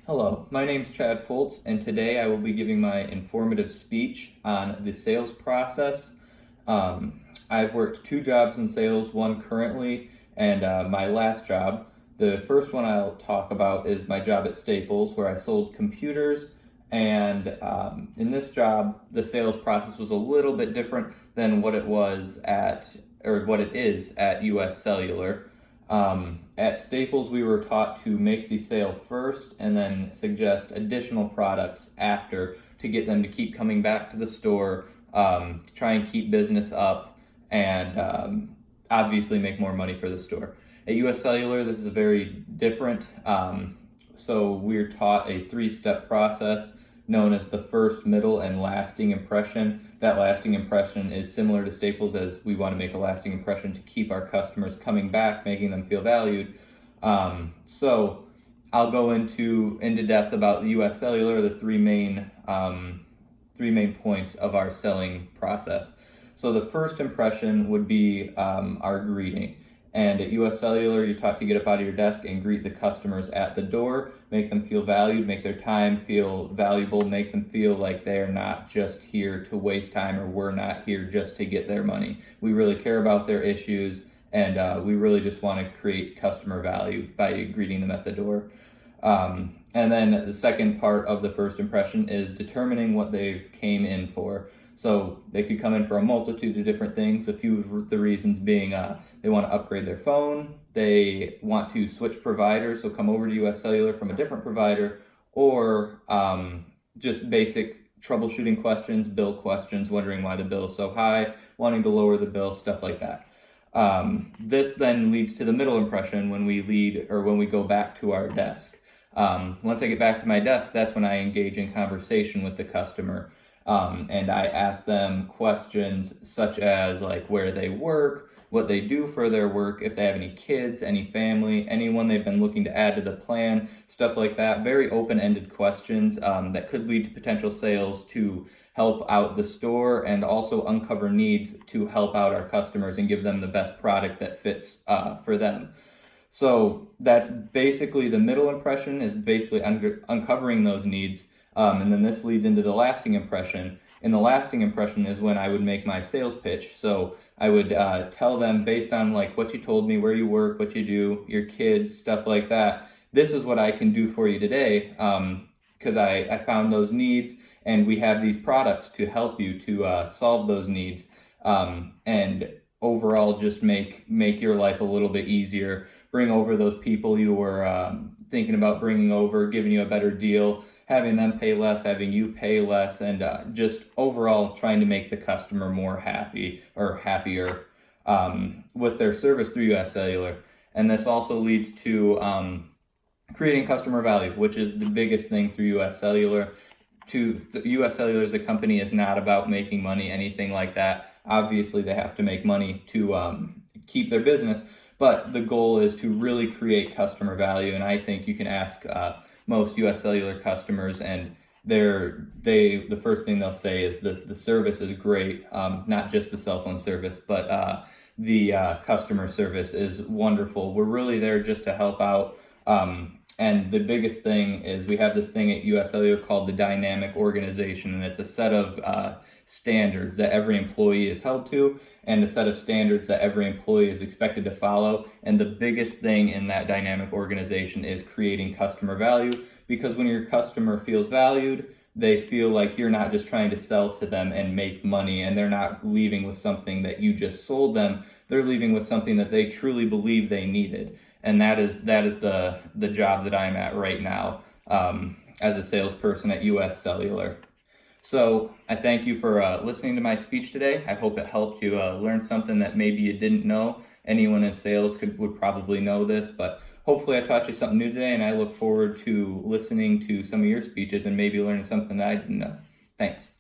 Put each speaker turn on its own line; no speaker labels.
Hello, my name is Chad Foltz, and today I will be giving my informative speech on the sales process. I've worked two jobs in sales, one currently, and my last job. The first one I'll talk about is my job at Staples, where I sold computers. And in this job, the sales process was a little bit different than what it was or what it is at US Cellular. At Staples, we were taught to make the sale first and then suggest additional products after to get them to keep coming back to the store, to try and keep business up, and obviously make more money for the store. At US Cellular, this is very different. So we're taught a three-step process known as the first, middle, and lasting impression. That lasting impression is similar to Staples, as we want to make a lasting impression to keep our customers coming back, making them feel valued. So I'll go into depth about the US Cellular, the three main points of our selling process. So the first impression would be our greeting. And at US Cellular, you're taught to get up out of your desk and greet the customers at the door, make them feel valued, make their time feel valuable, make them feel like they're not just here to waste time, or we're not here just to get their money. We really care about their issues, and we really just want to create customer value by greeting them at the door. And then the second part of the first impression is determining what they came in for. So they could come in for a multitude of different things. A few of the reasons being they want to upgrade their phone, they want to switch providers, so come over to US Cellular from a different provider, or just basic troubleshooting questions, bill questions, wondering why the bill is so high, wanting to lower the bill, stuff like that. This then leads to the middle impression when we go back to our desk. Once I get back to my desk, that's when I engage in conversation with the customer. And I ask them questions such as like where they work, what they do for their work, if they have any kids, any family, anyone they've been looking to add to the plan, stuff like that. Very open-ended questions that could lead to potential sales to help out the store, and also uncover needs to help out our customers and give them the best product that fits for them. So that's basically the middle impression, is basically uncovering those needs. And then this leads into the lasting impression. And the lasting impression is when I would make my sales pitch. So I would tell them, based on like what you told me, where you work, what you do, your kids, stuff like that, this is what I can do for you today, because I found those needs, and we have these products to help you to solve those needs, and overall just make your life a little bit easier, bring over those people you were thinking about bringing over, giving you a better deal, having them pay less, having you pay less, and just overall trying to make the customer more happy or happier with their service through US Cellular. And this also leads to creating customer value, which is the biggest thing through US Cellular. US Cellular as a company is not about making money, anything like that. Obviously, they have to make money to keep their business, but the goal is to really create customer value. And I think you can ask most US Cellular customers, and the first thing they'll say is the service is great, not just the cell phone service, but the customer service is wonderful. We're really there just to help out. And the biggest thing is we have this thing at US Cellular called the dynamic organization, and it's a set of standards that every employee is held to, and a set of standards that every employee is expected to follow. And the biggest thing in that dynamic organization is creating customer value, because when your customer feels valued, they feel like you're not just trying to sell to them and make money, and they're not leaving with something that you just sold them. They're leaving with something that they truly believe they needed. And that is the job that I'm at right now as a salesperson at US Cellular. So I thank you for listening to my speech today. I hope it helped you learn something that maybe you didn't know. Anyone in sales would probably know this, but hopefully I taught you something new today, and I look forward to listening to some of your speeches and maybe learning something that I didn't know. Thanks.